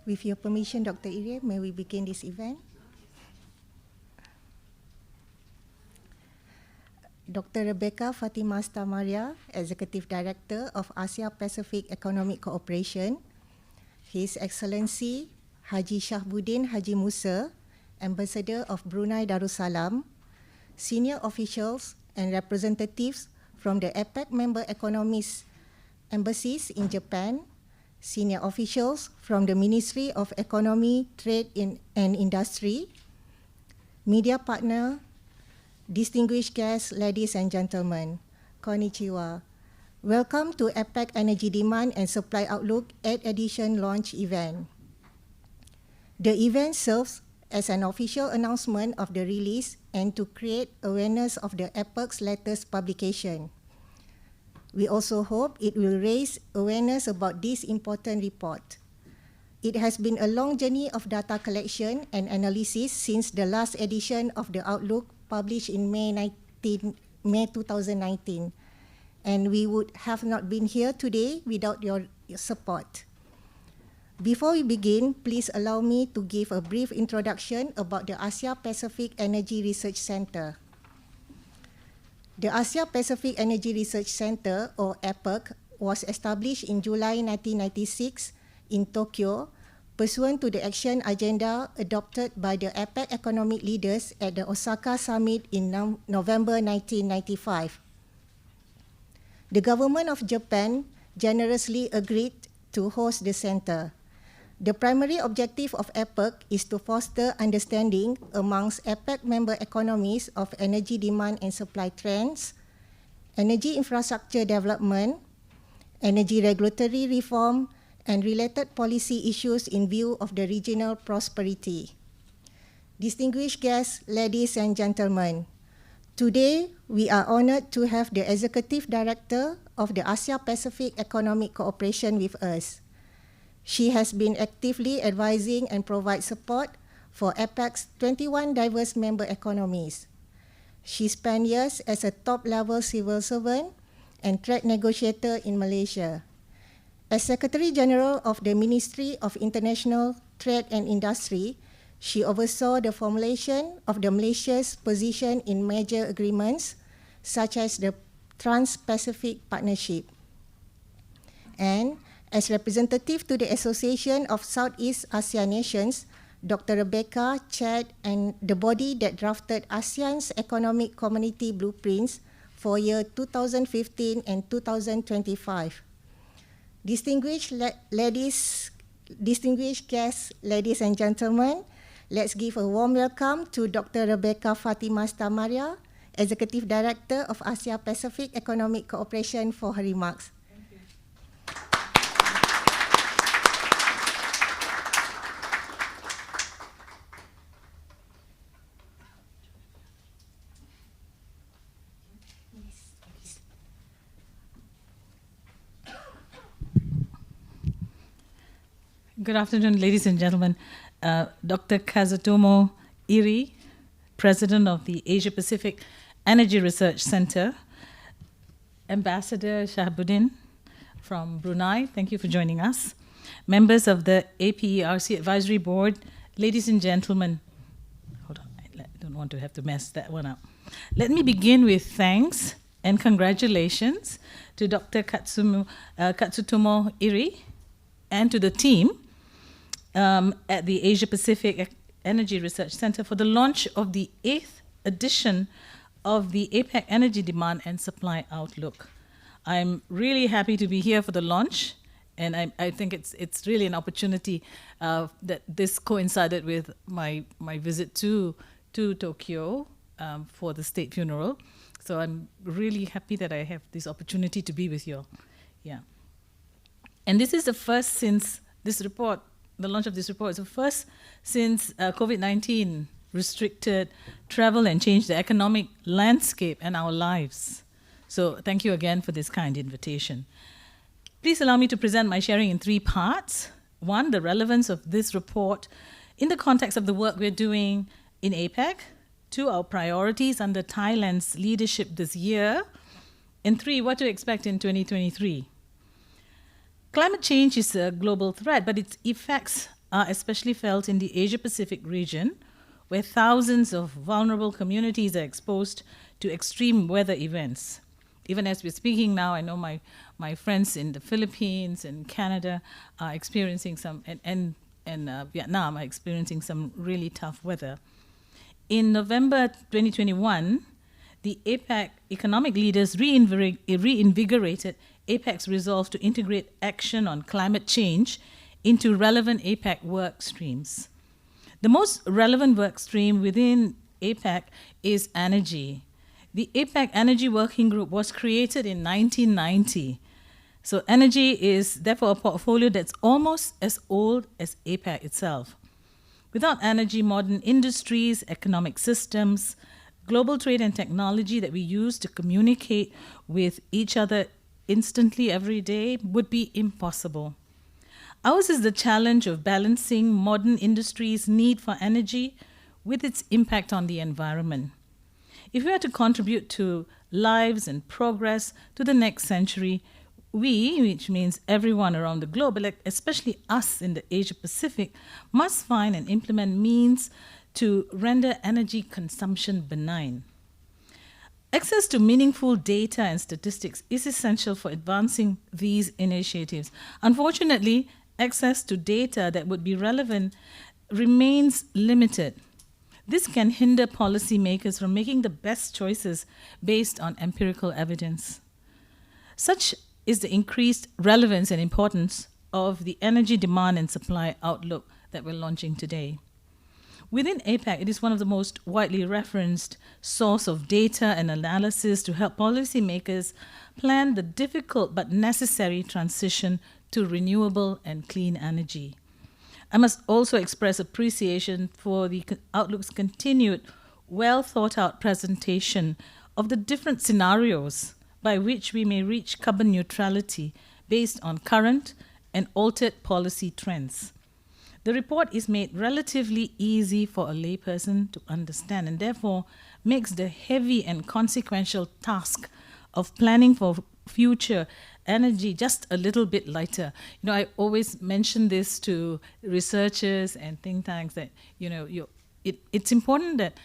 With your permission, Dr. Ire, may we begin this event? Dr. Rebecca Fatima Stamaria, Executive Director of Asia Pacific Economic Cooperation, His Excellency Haji Shahbuddin Haji Musa, Ambassador of Brunei Darussalam, senior officials and representatives from the APEC member economies embassies in Japan, senior officials from the Ministry of Economy, Trade and Industry, media partner, distinguished guests, ladies and gentlemen, konnichiwa. Welcome to APEC Energy Demand and Supply Outlook 8th Edition launch event. The event serves as an official announcement of the release and to create awareness of the APEC's latest publication. We also hope it will raise awareness about this important report. It has been a long journey of data collection and analysis since the last edition of the Outlook published in May 2019, and we would have not been here today without your support. Before we begin, please allow me to give a brief introduction about the Asia Pacific Energy Research Center. The Asia Pacific Energy Research Center, or APEC, was established in July 1996 in Tokyo, pursuant to the action agenda adopted by the APEC economic leaders at the Osaka Summit in November 1995. The government of Japan generously agreed to host the center. The primary objective of APEC is to foster understanding amongst APEC member economies of energy demand and supply trends, energy infrastructure development, energy regulatory reform, and related policy issues in view of the regional prosperity. Distinguished guests, ladies and gentlemen, today we are honored to have the Executive Director of the Asia Pacific Economic Cooperation with us. She has been actively advising and provide support for APEC's 21 diverse member economies. She spent years as a top-level civil servant and trade negotiator in Malaysia. As Secretary General of the Ministry of International Trade and Industry, she oversaw the formulation of the Malaysia's position in major agreements, such as the Trans-Pacific Partnership. And as representative to the Association of Southeast Asia Nations, Dr. Rebecca chaired the body that drafted ASEAN's economic community blueprints for year 2015 and 2025. Distinguished guests, ladies and gentlemen, let's give a warm welcome to Dr. Rebecca Fatima Stamaria, Executive Director of Asia Pacific Economic Cooperation, for her remarks. Thank you. Good afternoon, ladies and gentlemen. Dr. Kazutomo Iri, President of the Asia Pacific Energy Research Center, Ambassador Shahbuddin from Brunei, thank you for joining us. Members of the APERC Advisory Board, ladies and gentlemen, hold on, I don't want to have to mess that one up. Let me begin with thanks and congratulations to Dr. Katsutomo Iri and to the team at the Asia Pacific Energy Research Center for the launch of the 8th edition of the APEC Energy Demand and Supply Outlook. I'm really happy to be here for the launch, and I think it's really an opportunity that this coincided with my visit to Tokyo for the state funeral. So I'm really happy that I have this opportunity to be with you all. Yeah. And this is the first since this report, the launch of this report is the first since COVID-19 restricted travel and changed the economic landscape and our lives. So thank you again for this kind invitation. Please allow me to present my sharing in 3 parts. 1, the relevance of this report in the context of the work we're doing in APEC. 2, our priorities under Thailand's leadership this year. And 3, what to expect in 2023. Climate change is a global threat, but its effects are especially felt in the Asia-Pacific region, where thousands of vulnerable communities are exposed to extreme weather events. Even as we're speaking now, I know my friends in the Philippines and Canada are experiencing some, and Vietnam are experiencing some really tough weather. In November 2021, the APEC economic leaders reinvigorated APEC's resolve to integrate action on climate change into relevant APEC work streams. The most relevant work stream within APEC is energy. The APEC Energy Working Group was created in 1990. So energy is therefore a portfolio that's almost as old as APEC itself. Without energy, modern industries, economic systems, global trade and technology that we use to communicate with each other instantly every day would be impossible. Ours is the challenge of balancing modern industry's need for energy with its impact on the environment. If we are to contribute to lives and progress to the next century, we, which means everyone around the globe, but especially us in the Asia-Pacific, must find and implement means to render energy consumption benign. Access to meaningful data and statistics is essential for advancing these initiatives. Unfortunately, access to data that would be relevant remains limited. This can hinder policymakers from making the best choices based on empirical evidence. Such is the increased relevance and importance of the energy demand and supply outlook that we're launching today. Within APEC, it is one of the most widely referenced source of data and analysis to help policymakers plan the difficult but necessary transition to renewable and clean energy. I must also express appreciation for the Outlook's continued, well-thought-out presentation of the different scenarios by which we may reach carbon neutrality based on current and altered policy trends. The report is made relatively easy for a layperson to understand and therefore makes the heavy and consequential task of planning for future energy just a little bit lighter. You know, I always mention this to researchers and think tanks that, you know, it's important that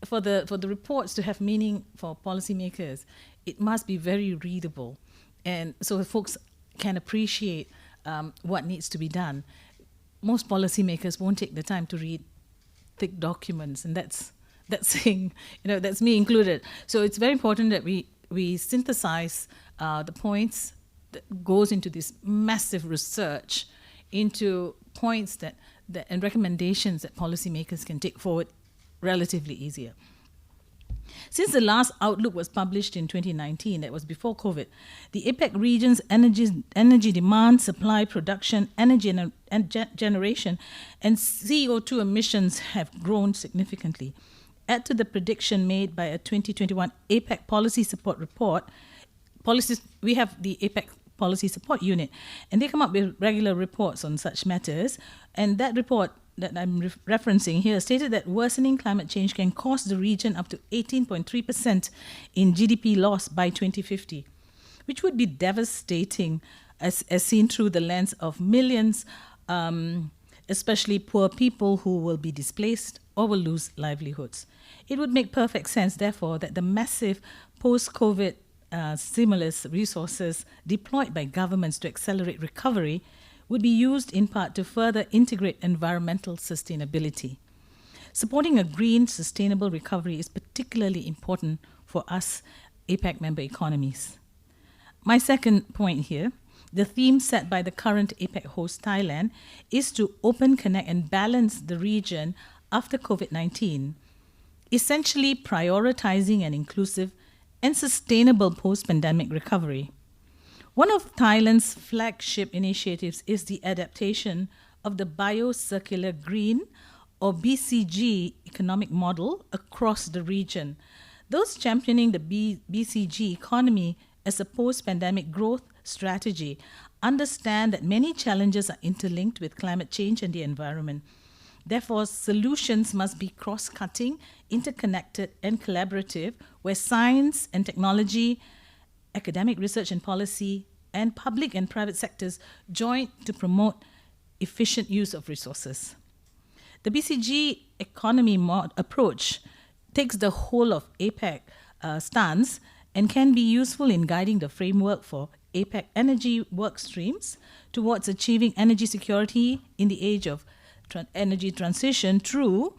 for the reports to have meaning for policymakers, it must be very readable, and so folks can appreciate what needs to be done. Most policymakers won't take the time to read thick documents, and that's saying, you know, that's me included. So it's very important that we synthesize the points that goes into this massive research into points that and recommendations that policymakers can take forward relatively easier. Since the last Outlook was published in 2019, that was before COVID, the APEC region's energy demand, supply, production, energy generation, and CO2 emissions have grown significantly. Add to the prediction made by a 2021 APEC Policy Support Report. We have the APEC Policy Support Unit, and they come up with regular reports on such matters. And that report that I'm referencing here stated that worsening climate change can cost the region up to 18.3% in GDP loss by 2050, which would be devastating as seen through the lens of millions, especially poor people who will be displaced or will lose livelihoods. It would make perfect sense, therefore, that the massive post-COVID stimulus resources deployed by governments to accelerate recovery would be used in part to further integrate environmental sustainability. Supporting a green, sustainable recovery is particularly important for us APEC member economies. My second point here, the theme set by the current APEC host Thailand is to open, connect, and balance the region after COVID-19, essentially prioritizing an inclusive and sustainable post-pandemic recovery. One of Thailand's flagship initiatives is the adaptation of the Biocircular Green, or BCG, economic model across the region. Those championing the BCG economy as a post-pandemic growth strategy understand that many challenges are interlinked with climate change and the environment. Therefore, solutions must be cross-cutting, interconnected, and collaborative, where science and technology, academic research and policy, and public and private sectors join to promote efficient use of resources. The BCG economy approach takes the whole of APEC stance and can be useful in guiding the framework for APEC energy work streams towards achieving energy security in the age of energy transition through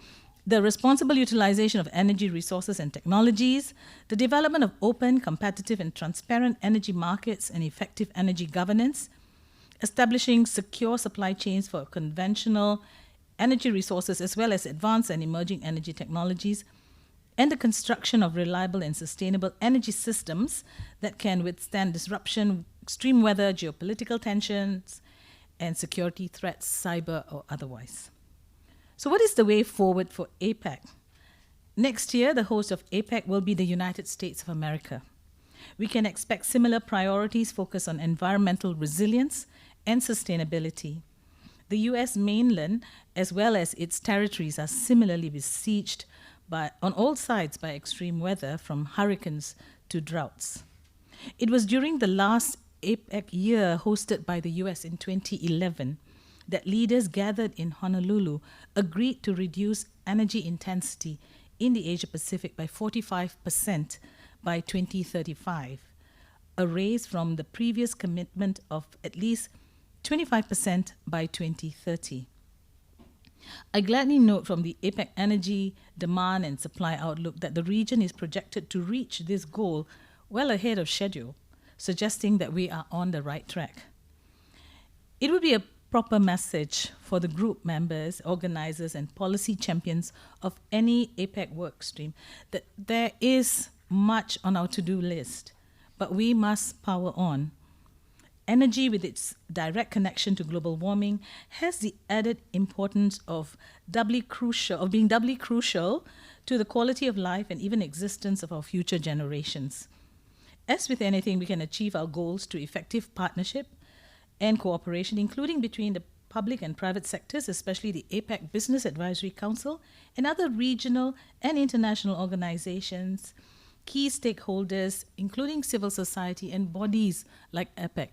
the responsible utilization of energy resources and technologies, the development of open, competitive, and transparent energy markets and effective energy governance, establishing secure supply chains for conventional energy resources as well as advanced and emerging energy technologies, and the construction of reliable and sustainable energy systems that can withstand disruption, extreme weather, geopolitical tensions, and security threats, cyber or otherwise. So what is the way forward for APEC? Next year, the host of APEC will be the United States of America. We can expect similar priorities focused on environmental resilience and sustainability. The US mainland, as well as its territories, are similarly besieged on all sides by extreme weather, from hurricanes to droughts. It was during the last APEC year hosted by the US in 2011 that leaders gathered in Honolulu agreed to reduce energy intensity in the Asia-Pacific by 45% by 2035, a raise from the previous commitment of at least 25% by 2030. I gladly note from the APEC energy demand and supply outlook that the region is projected to reach this goal well ahead of schedule, suggesting that we are on the right track. It would be a proper message for the group members, organizers, and policy champions of any APEC work stream that there is much on our to-do list, but we must power on. Energy, with its direct connection to global warming, has the added importance of being doubly crucial to the quality of life and even existence of our future generations. As with anything, we can achieve our goals through effective partnership and cooperation, including between the public and private sectors, especially the APEC Business Advisory Council and other regional and international organizations, key stakeholders, including civil society and bodies like APEC.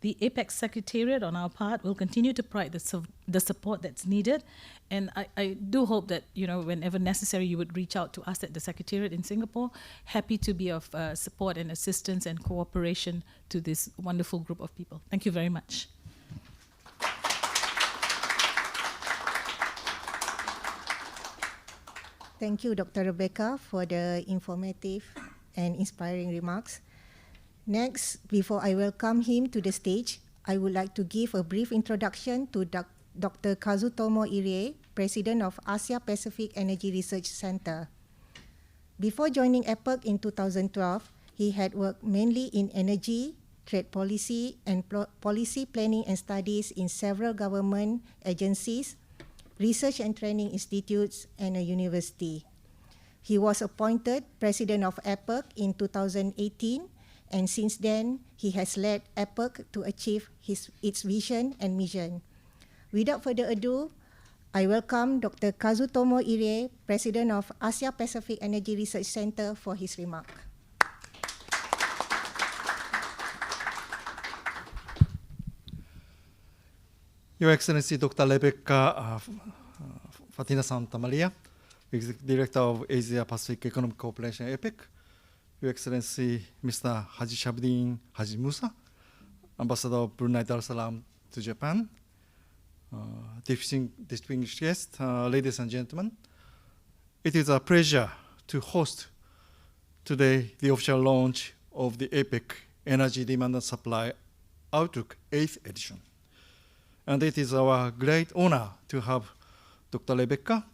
The APEC Secretariat, on our part, will continue to provide the support that's needed. And I do hope that, whenever necessary, you would reach out to us at the Secretariat in Singapore. Happy to be of support and assistance and cooperation to this wonderful group of people. Thank you very much. Thank you, Dr. Rebecca, for the informative and inspiring remarks. Next, before I welcome him to the stage, I would like to give a brief introduction to Dr. Kazutomo Irie, President of Asia Pacific Energy Research Center. Before joining APEC in 2012, he had worked mainly in energy, trade policy, and policy planning and studies in several government agencies, research and training institutes, and a university. He was appointed President of APEC in 2018, and since then, he has led APEC to achieve its vision and mission. Without further ado, I welcome Dr. Kazutomo Irie, President of Asia Pacific Energy Research Center, for his remark. Your Excellency Dr. Rebecca Fatina Santa Maria, Executive Director of Asia Pacific Economic Cooperation APEC, Your Excellency Mr. Haji Shabdin Haji Musa, Ambassador of Brunei Darussalam to Japan, distinguished guests, ladies and gentlemen, it is a pleasure to host today the official launch of the APEC Energy Demand and Supply Outlook 8th edition. And it is our great honor to have Dr. Rebecca,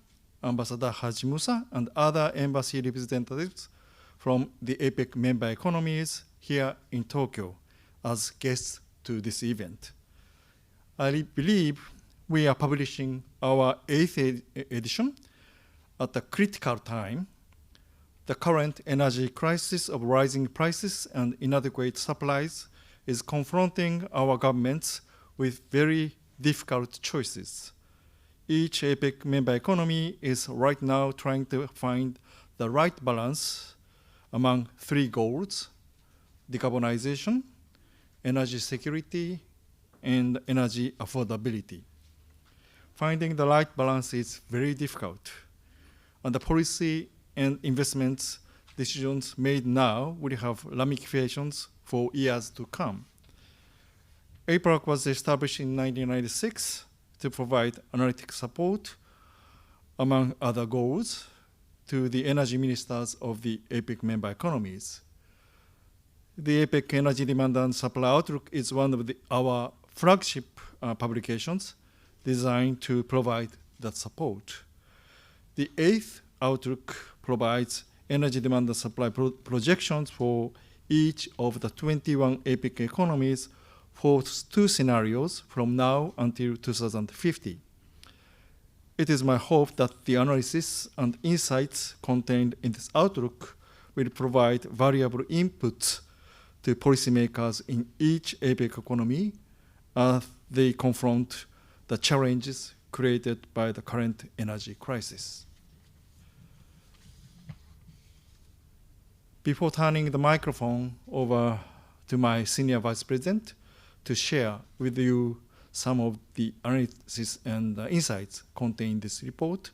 Ambassador Haji Musa, and other embassy representatives from the APEC member economies here in Tokyo as guests to this event. I believe we are publishing our 8th edition at a critical time. The current energy crisis of rising prices and inadequate supplies is confronting our governments with very difficult choices. Each APEC member economy is right now trying to find the right balance among three goals: decarbonization, energy security, and energy affordability. Finding the right balance is very difficult, and the policy and investments decisions made now will have ramifications for years to come. APEC was established in 1996 to provide analytic support, among other goals, to the energy ministers of the APEC member economies. The APEC Energy Demand and Supply Outlook is one of our flagship publications designed to provide that support. The 8th Outlook provides energy demand and supply projections for each of the 21 APEC economies for 2 scenarios from now until 2050. It is my hope that the analysis and insights contained in this outlook will provide valuable inputs to policymakers in each APEC economy as they confront the challenges created by the current energy crisis. Before turning the microphone over to my Senior Vice President to share with you some of the analysis and insights contained in this report,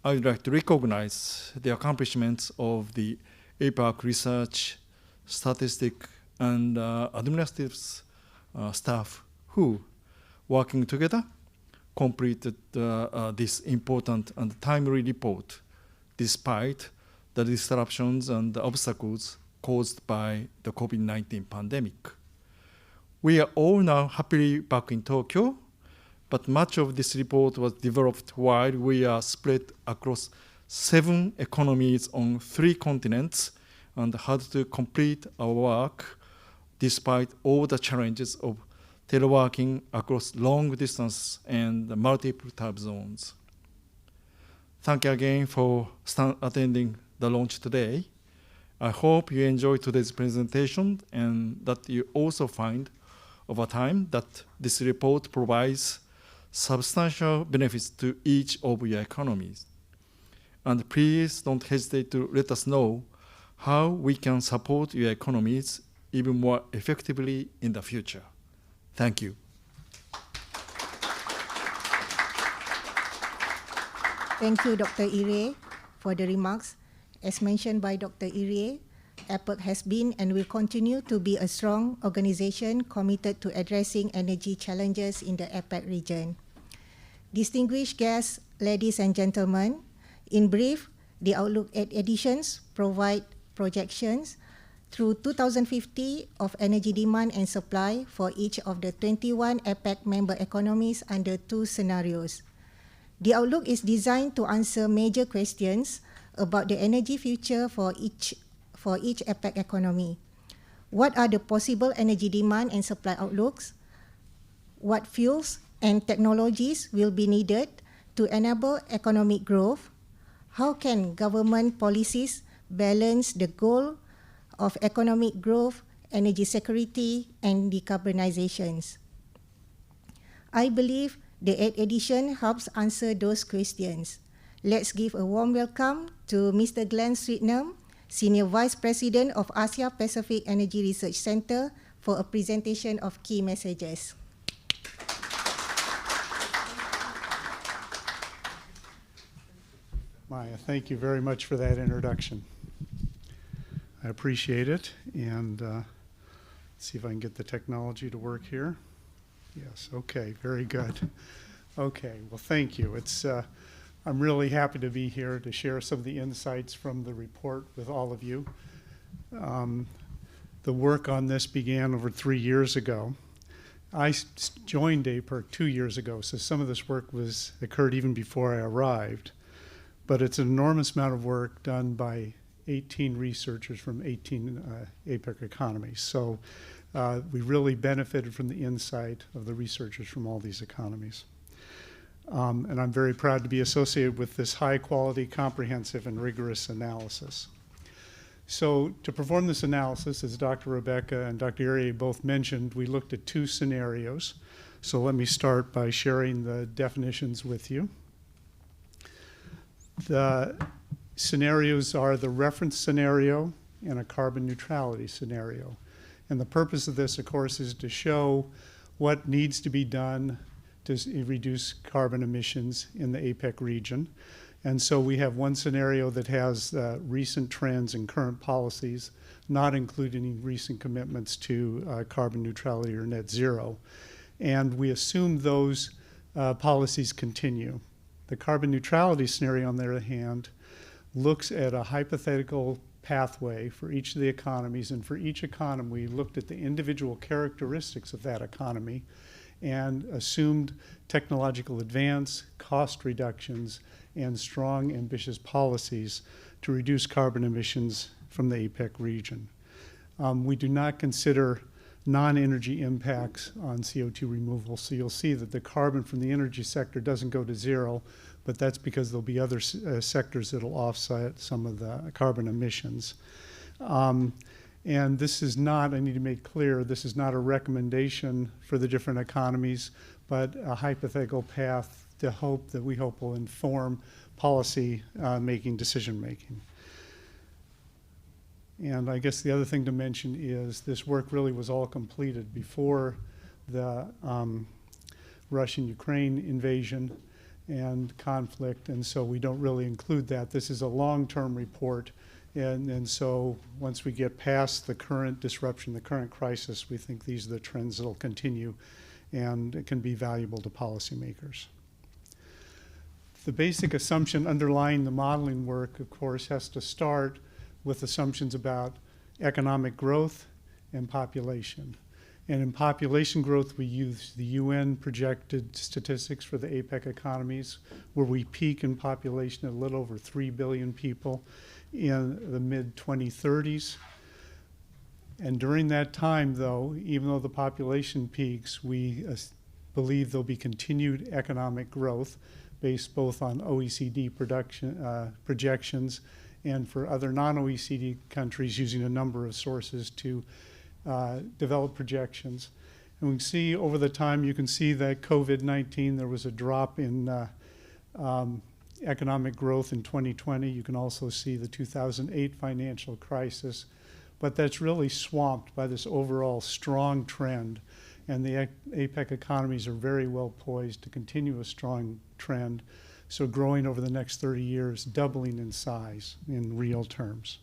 I would like to recognize the accomplishments of the APEC research, statistic, and administrative staff who, working together, completed this important and timely report despite the disruptions and the obstacles caused by the COVID-19 pandemic. We are all now happily back in Tokyo, but much of this report was developed while we are spread across 7 economies on 3 continents and had to complete our work despite all the challenges of teleworking across long distance and multiple time zones. Thank you again for attending the launch today. I hope you enjoyed today's presentation and that you also find over time that this report provides substantial benefits to each of your economies. And please don't hesitate to let us know how we can support your economies even more effectively in the future. Thank you. Thank you, Dr. Irie, for the remarks. As mentioned by Dr. Irie, APEC has been and will continue to be a strong organization committed to addressing energy challenges in the APEC region. Distinguished guests, ladies and gentlemen, in brief, the Outlook editions provide projections through 2050 of energy demand and supply for each of the 21 APEC member economies under 2 scenarios. The Outlook is designed to answer major questions about the energy future for each APEC economy. What are the possible energy demand and supply outlooks? What fuels and technologies will be needed to enable economic growth? How can government policies balance the goal of economic growth, energy security, and decarbonizations? I believe the 8th edition helps answer those questions. Let's give a warm welcome to Mr. Glenn Sweetnam, Senior Vice President of Asia Pacific Energy Research Center, for a presentation of key messages. Maya, thank you very much for that introduction. I appreciate it, and let's see if I can get the technology to work here. Yes, okay, very good. Okay, well, thank you. I'm really happy to be here to share some of the insights from the report with all of you. The work on this began over 3 years ago. I joined APEC 2 years ago, so some of this work occurred even before I arrived. But it's an enormous amount of work done by 18 researchers from 18 APEC economies. So we really benefited from the insight of the researchers from all these economies. And I'm very proud to be associated with this high quality, comprehensive, and rigorous analysis. So to perform this analysis, as Dr. Rebecca and Dr. Irie both mentioned, we looked at 2 scenarios. So let me start by sharing the definitions with you. The scenarios are the reference scenario and a carbon neutrality scenario. And the purpose of this, of course, is to show what needs to be done to reduce carbon emissions in the APEC region. And so we have one scenario that has recent trends and current policies, not including recent commitments to carbon neutrality or net zero. And we assume those policies continue. The carbon neutrality scenario, on the other hand, looks at a hypothetical pathway for each of the economies, and for each economy we looked at the individual characteristics of that economy and assumed technological advance, cost reductions, and strong, ambitious policies to reduce carbon emissions from the APEC region. We do not consider non-energy impacts on CO2 removal, so you'll see that the carbon from the energy sector doesn't go to zero, but that's because there'll be other sectors that'll offset some of the carbon emissions. And this is not, I need to make clear, this is not a recommendation for the different economies, but a hypothetical path to hope that we hope will inform policy making, decision making. And I guess the other thing to mention is this work really was all completed before the Russian-Ukraine invasion and conflict, and so we don't really include that. This is a long-term report, and so once we get past the current disruption, the current crisis, we think these are the trends that will continue and it can be valuable to policymakers. The basic assumption underlying the modeling work, of course, has to start with assumptions about economic growth and population. And in population growth, we use the UN projected statistics for the APEC economies, where we peak in population at a little over 3 billion people in the mid-2030s. And during that time, though, even though the population peaks, we believe there'll be continued economic growth based both on OECD projections and for other non-OECD countries using a number of sources to develop projections. And we can see over the time, you can see that COVID-19, there was a drop in economic growth in 2020. You can also see the 2008 financial crisis, but that's really swamped by this overall strong trend. And the APEC economies are very well poised to continue a strong trend, so growing over the next 30 years, doubling in size in real terms.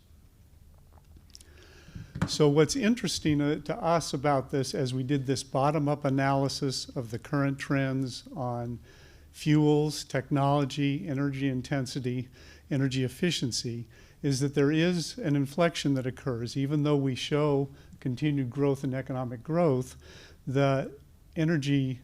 So what's interesting to us about this, as we did this bottom-up analysis of the current trends on fuels, technology, energy intensity, energy efficiency, is that there is an inflection that occurs. Even though we show continued growth in economic growth, the energy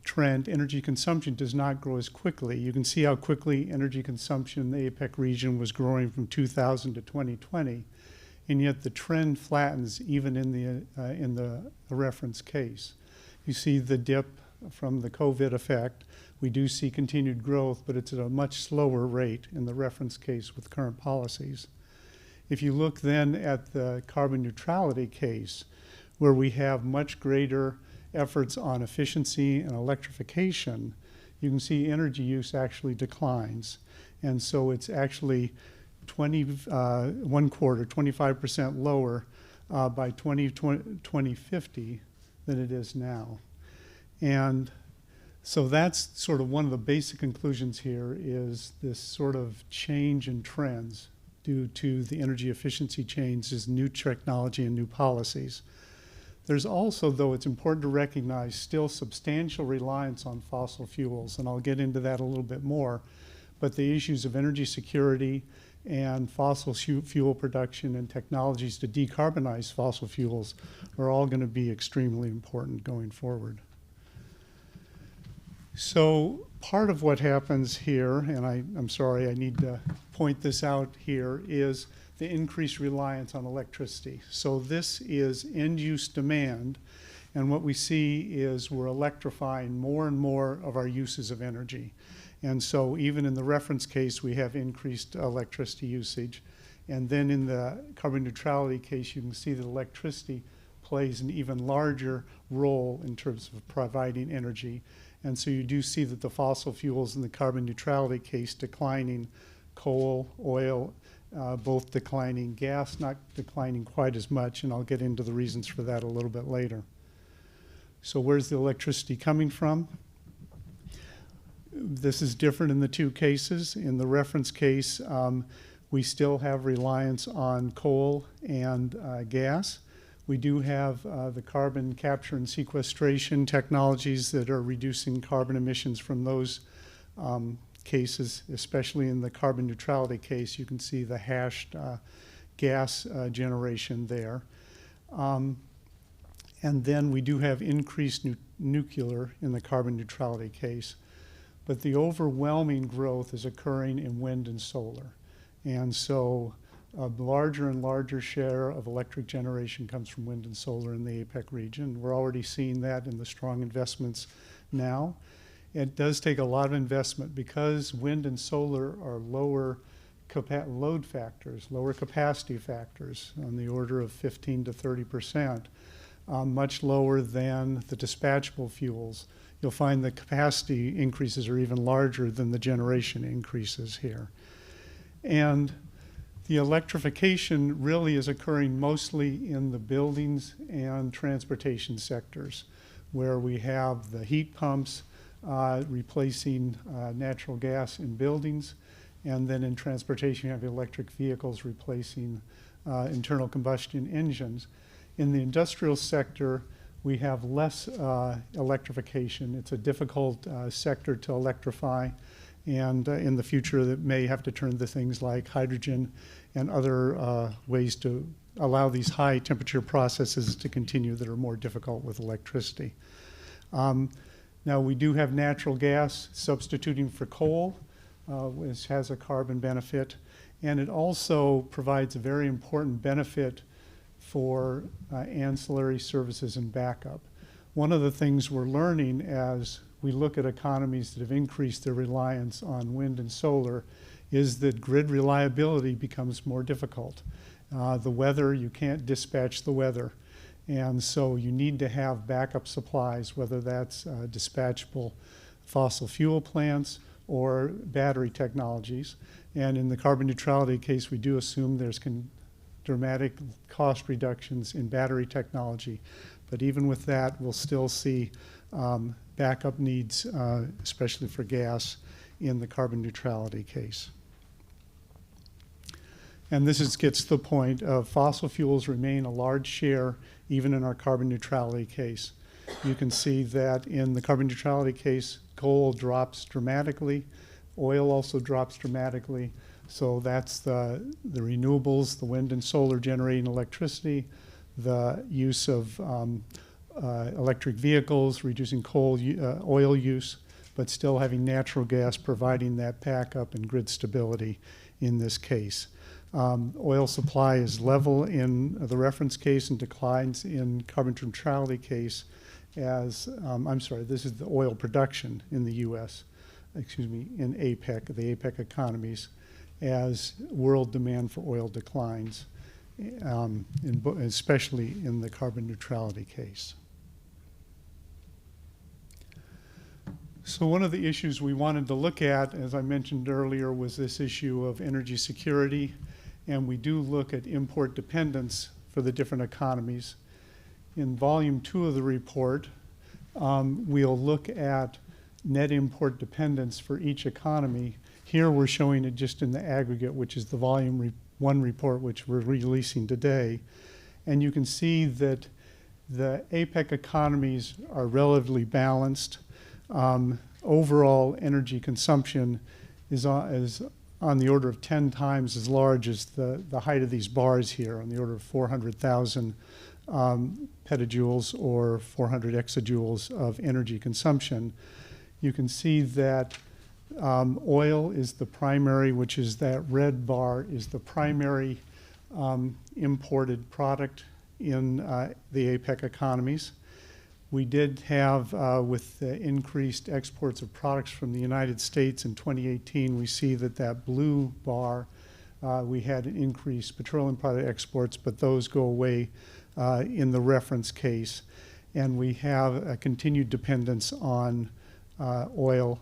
trend, energy consumption does not grow as quickly. You can see how quickly energy consumption in the APEC region was growing from 2000 to 2020, and yet the trend flattens even in the reference case. You see the dip from the COVID effect. We do see continued growth, but it's at a much slower rate in the reference case with current policies. If you look then at the carbon neutrality case, where we have much greater efforts on efficiency and electrification, you can see energy use actually declines. And so it's actually 25% lower by 2050 than it is now. And so that's sort of one of the basic conclusions here, is this sort of change in trends due to the energy efficiency changes, new technology and new policies. There's also, though it's important to recognize, still substantial reliance on fossil fuels, and I'll get into that a little bit more, but the issues of energy security and fossil fuel production and technologies to decarbonize fossil fuels are all going to be extremely important going forward. So part of what happens here, and I'm sorry, I need to point this out here, is the increased reliance on electricity. So this is end-use demand, and what we see is we're electrifying more and more of our uses of energy. And so even in the reference case, we have increased electricity usage. And then in the carbon neutrality case, you can see that electricity plays an even larger role in terms of providing energy. And so you do see that the fossil fuels in the carbon neutrality case declining, coal, oil, both declining, gas not declining quite as much, and I'll get into the reasons for that a little bit later. So where's the electricity coming from? This is different in the two cases. In the reference case, we still have reliance on coal and gas. We do have the carbon capture and sequestration technologies that are reducing carbon emissions from those cases, especially in the carbon neutrality case. You can see the hashed gas generation there. And then we do have increased nuclear in the carbon neutrality case. But the overwhelming growth is occurring in wind and solar. And so a larger and larger share of electric generation comes from wind and solar in the APEC region. We're already seeing that in the strong investments now. It does take a lot of investment because wind and solar are lower load factors, lower capacity factors on the order of 15 to 30%, much lower than the dispatchable fuels. You'll find the capacity increases are even larger than the generation increases here. And the electrification really is occurring mostly in the buildings and transportation sectors, where we have the heat pumps replacing natural gas in buildings, and then in transportation you have electric vehicles replacing internal combustion engines. In the industrial sector, we have less electrification. It's a difficult sector to electrify, and in the future that may have to turn to things like hydrogen and other ways to allow these high temperature processes to continue that are more difficult with electricity. Now we do have natural gas substituting for coal, which has a carbon benefit, and it also provides a very important benefit for ancillary services and backup. One of the things we're learning as we look at economies that have increased their reliance on wind and solar is that grid reliability becomes more difficult. The weather, you can't dispatch the weather. And so you need to have backup supplies, whether that's dispatchable fossil fuel plants or battery technologies. And in the carbon neutrality case, we do assume there's dramatic cost reductions in battery technology. But even with that, we'll still see backup needs, especially for gas, in the carbon neutrality case. And this gets to the point of fossil fuels remain a large share even in our carbon neutrality case. You can see that in the carbon neutrality case, coal drops dramatically, oil also drops dramatically. So that's the renewables, the wind and solar generating electricity, the use of electric vehicles, reducing coal, oil use, but still having natural gas providing that backup and grid stability in this case. Oil supply is level in the reference case and declines in carbon neutrality case as, this is the oil production in the US, in APEC, the APEC economies, as world demand for oil declines, especially in the carbon neutrality case. So one of the issues we wanted to look at, as I mentioned earlier, was this issue of energy security. And we do look at import dependence for the different economies. In volume 2 of the report, we'll look at net import dependence for each economy. Here we're showing it just in the aggregate, which is the volume 1 report, which we're releasing today. And you can see that the APEC economies are relatively balanced. Overall energy consumption is on the order of 10 times as large as the height of these bars here, on the order of 400,000 petajoules or 400 exajoules of energy consumption. You can see that oil is the primary, which is that red bar, is the primary imported product in the APEC economies. We did have, with the increased exports of products from the United States in 2018, we see that blue bar, we had an increased petroleum product exports, but those go away in the reference case. And we have a continued dependence on oil.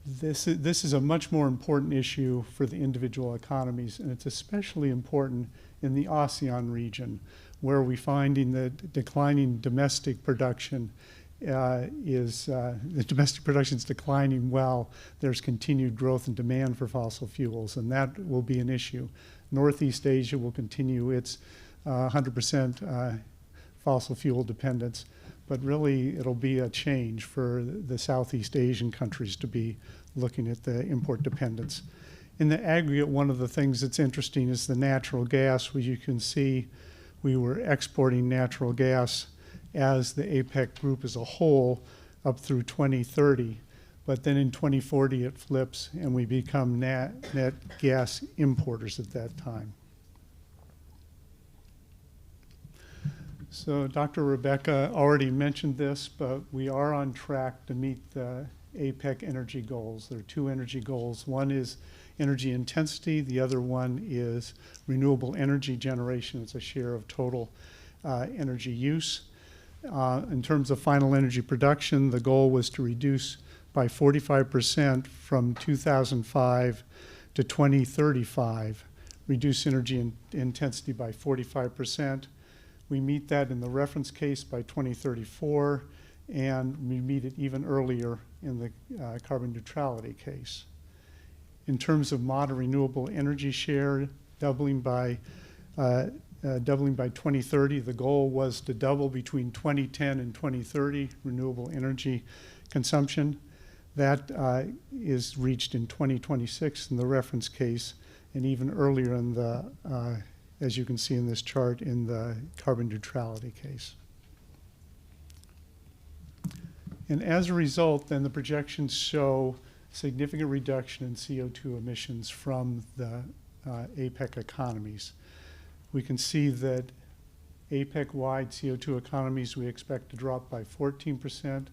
This is a much more important issue for the individual economies, and it's especially important in the ASEAN region, where we finding that declining domestic production the domestic production is declining while there's continued growth and demand for fossil fuels, and that will be an issue. Northeast Asia will continue its 100% fossil fuel dependence, but really it'll be a change for the Southeast Asian countries to be looking at the import dependence. In the aggregate, one of the things that's interesting is the natural gas, where you can see we were exporting natural gas as the APEC group as a whole up through 2030. But then in 2040 it flips and we become net gas importers at that time. So Dr. Rebecca already mentioned this, but we are on track to meet the APEC energy goals. There are two energy goals. One is energy intensity. The other one is renewable energy generation as a share of total energy use. In terms of final energy production, the goal was to reduce by 45% from 2005 to 2035, reduce energy intensity by 45%. We meet that in the reference case by 2034, and we meet it even earlier in the carbon neutrality case. In terms of modern renewable energy share, doubling by 2030. The goal was to double between 2010 and 2030 renewable energy consumption. That is reached in 2026 in the reference case, and even earlier in the, as you can see in this chart, in the carbon neutrality case. And as a result, then the projections show significant reduction in CO2 emissions from the APEC economies. We can see that APEC-wide CO2 economies we expect to drop by 14%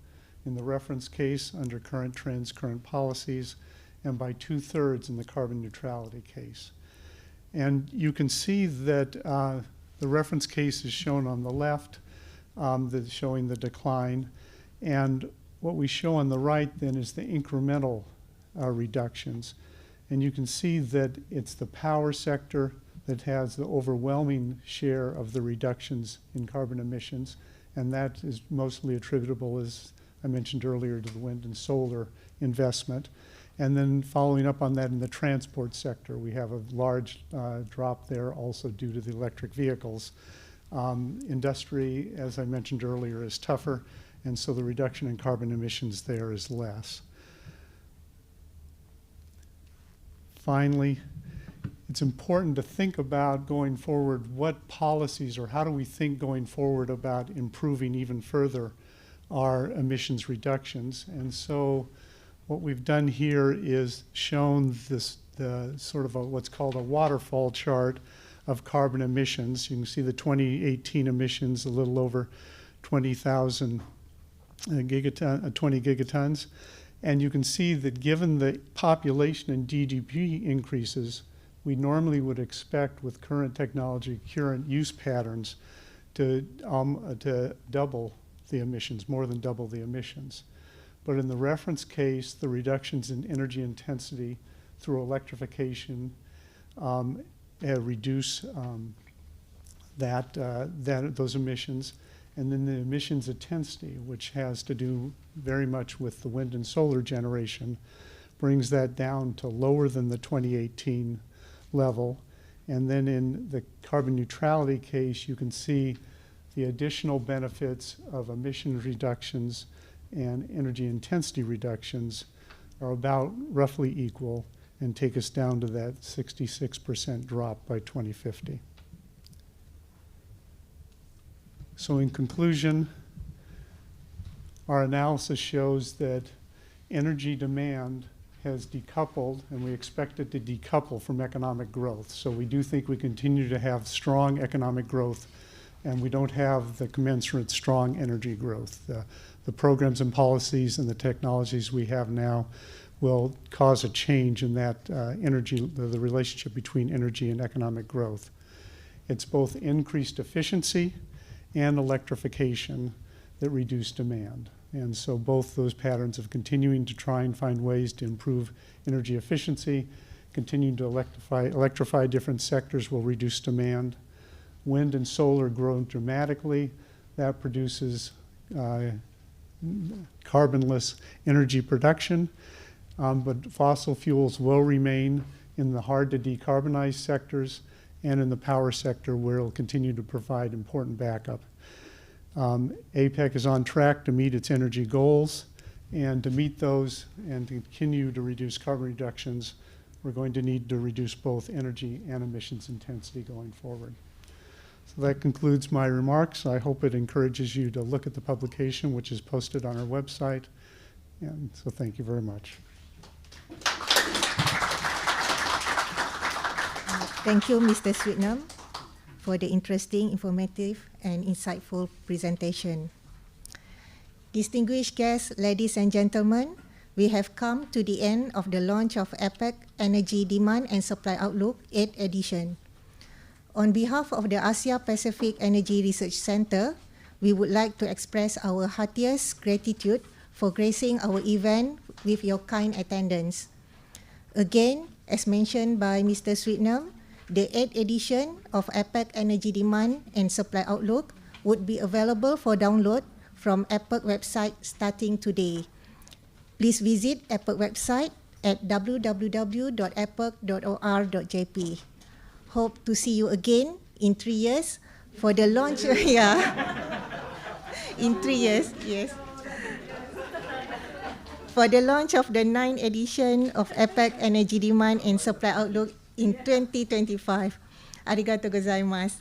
in the reference case under current trends, current policies, and by 2/3 in the carbon neutrality case. And you can see that the reference case is shown on the left, that's showing the decline. And what we show on the right then is the incremental reductions. And you can see that it's the power sector that has the overwhelming share of the reductions in carbon emissions, and that is mostly attributable, as I mentioned earlier, to the wind and solar investment. And then following up on that in the transport sector, we have a large drop there also due to the electric vehicles. Industry, as I mentioned earlier, is tougher, and so the reduction in carbon emissions there is less. Finally, it's important to think about going forward what policies, or how do we think going forward about improving even further our emissions reductions. And so what we've done here is shown this sort of what's called a waterfall chart of carbon emissions. You can see the 2018 emissions, a little over 20,000 20 gigatons. And you can see that given the population and GDP increases, we normally would expect with current technology, current use patterns, to double the emissions, more than double the emissions. But in the reference case, the reductions in energy intensity through electrification reduce those emissions. And then the emissions intensity, which has to do very much with the wind and solar generation, brings that down to lower than the 2018 level. And then in the carbon neutrality case, you can see the additional benefits of emission reductions and energy intensity reductions are about roughly equal and take us down to that 66% drop by 2050. So in conclusion, our analysis shows that energy demand has decoupled, and we expect it to decouple from economic growth. So we do think we continue to have strong economic growth, and we don't have the commensurate strong energy growth. The programs and policies and the technologies we have now will cause a change in that the relationship between energy and economic growth. It's both increased efficiency and electrification that reduce demand. And so both those patterns of continuing to try and find ways to improve energy efficiency, continuing to electrify different sectors will reduce demand. wind and solar grow dramatically. That produces carbonless energy production, but fossil fuels will remain in the hard to decarbonize sectors and in the power sector where it will continue to provide important backup. APEC is on track to meet its energy goals, and to meet those and to continue to reduce carbon reductions, we're going to need to reduce both energy and emissions intensity going forward. So that concludes my remarks. I hope it encourages you to look at the publication, which is posted on our website. And so thank you very much. Thank you, Mr. Sweetnam, for the interesting, informative, and insightful presentation. Distinguished guests, ladies and gentlemen, we have come to the end of the launch of APEC Energy Demand and Supply Outlook 8th edition. On behalf of the Asia Pacific Energy Research Center, we would like to express our heartiest gratitude for gracing our event with your kind attendance. Again, as mentioned by Mr. Sweetnam, the 8th edition of APEC Energy Demand and Supply Outlook would be available for download from APEC website starting today. Please visit APEC website at www.apec.or.jp. Hope to see you again in 3 years for the launch. In 3 years, yes. For the launch of the 9th edition of APEC Energy Demand and Supply Outlook in 2025. Arigatou gozaimasu.